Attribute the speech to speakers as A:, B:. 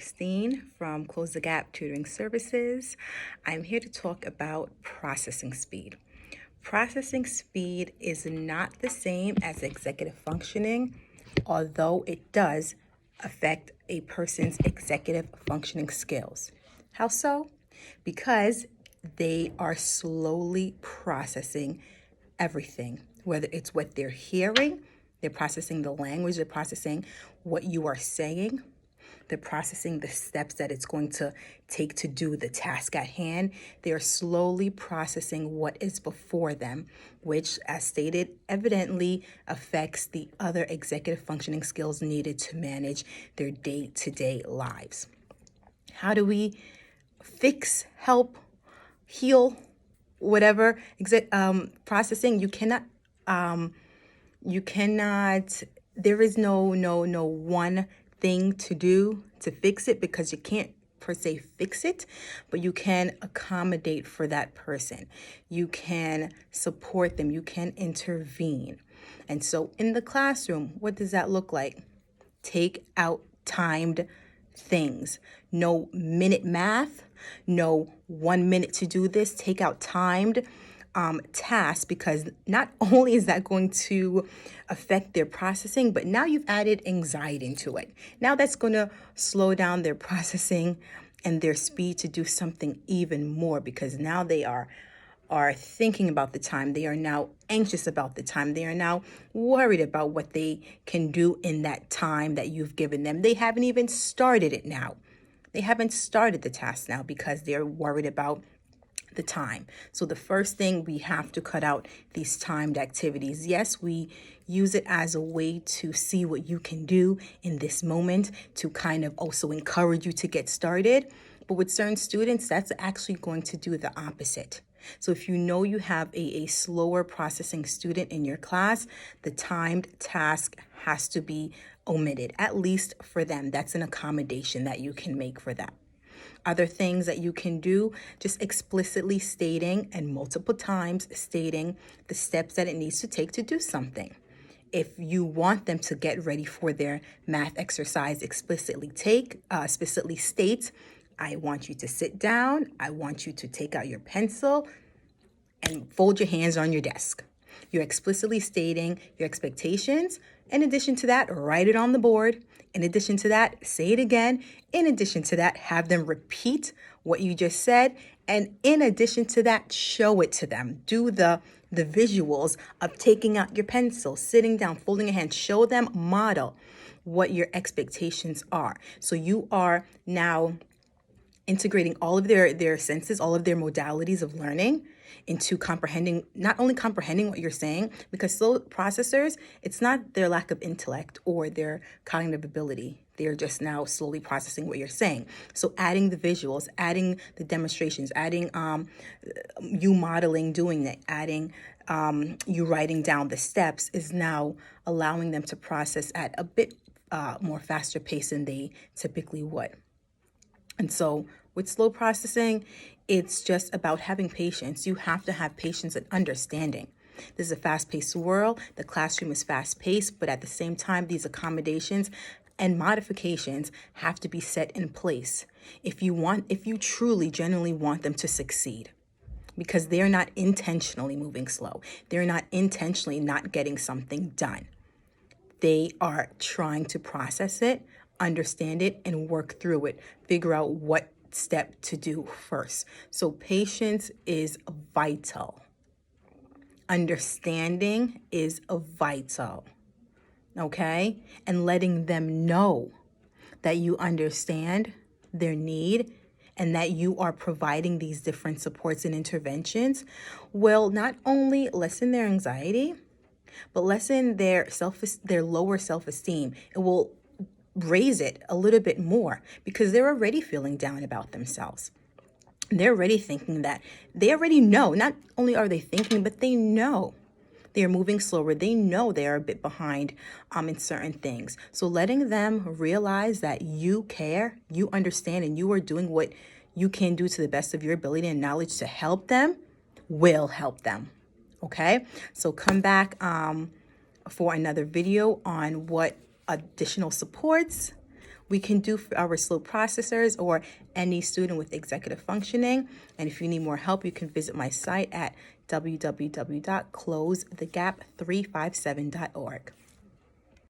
A: Christine from Close the Gap Tutoring Services. I'm here to talk about processing speed. Processing speed is not the same as executive functioning, although it does affect a person's executive functioning skills. How so? Because they are slowly processing everything, whether it's what they're hearing, they're processing the language, they're processing what you are saying, they're processing the steps that it's going to take to do the task at hand. They are slowly processing what is before them, which, as stated, evidently affects the other executive functioning skills needed to manage their day-to-day lives. How do we fix, help, heal, whatever processing? You cannot. There is no one thing to do to fix it, because you can't per se fix it, but you can accommodate for that person. You can support them. You can intervene. And so in the classroom, what does that look like? Take out timed things. No minute math, no 1 minute to do this. Take out timed tasks, because not only is that going to affect their processing, but now you've added anxiety into it. Now that's going to slow down their processing and their speed to do something even more, because now they are thinking about the time. They are now anxious about the time. They are now worried about what they can do in that time that you've given them. They haven't even started it now. They haven't started the task now because they're worried about the time. So the first thing, we have to cut out these timed activities. Yes, we use it as a way to see what you can do in this moment, to kind of also encourage you to get started. But with certain students, that's actually going to do the opposite. So if you know you have a slower processing student in your class, the timed task has to be omitted, at least for them. That's an accommodation that you can make for them. Other things that you can do, just explicitly stating and multiple times stating the steps that it needs to take to do something. If you want them to get ready for their math exercise, explicitly state, I want you to sit down. I want you to take out your pencil and fold your hands on your desk. You're explicitly stating your expectations. In addition to that, write it on the board. In addition to that, say it again. In addition to that, have them repeat what you just said. And in addition to that, show it to them. Do the visuals of taking out your pencil, sitting down, folding your hands. Show them, model what your expectations are. So you are now integrating all of their senses, all of their modalities of learning into comprehending, not only comprehending what you're saying, because slow processors, it's not their lack of intellect or their cognitive ability. They're just now slowly processing what you're saying. So adding the visuals, adding the demonstrations, adding you modeling doing it, adding you writing down the steps is now allowing them to process at a bit more faster pace than they typically would. And so with slow processing, it's just about having patience. You have to have patience and understanding. This is a fast-paced world. The classroom is fast-paced, but at the same time, these accommodations and modifications have to be set in place if you truly, genuinely want them to succeed, because they're not intentionally moving slow. They're not intentionally not getting something done. They are trying to process it, understand it, and work through it, figure out what step to do first. So patience is vital. Understanding is vital, okay? And letting them know that you understand their need and that you are providing these different supports and interventions will not only lessen their anxiety, but lessen their lower self-esteem. It will raise it a little bit more, because they're already feeling down about themselves. They're already thinking that they already know. Not only are they thinking, but they know they're moving slower. They know they are a bit behind in certain things. So letting them realize that you care, you understand, and you are doing what you can do to the best of your ability and knowledge to help them will help them. Okay? So come back for another video on what additional supports, We can do for our slow processors or any student with executive functioning. And if you need more help, you can visit my site at www.closethegap357.org.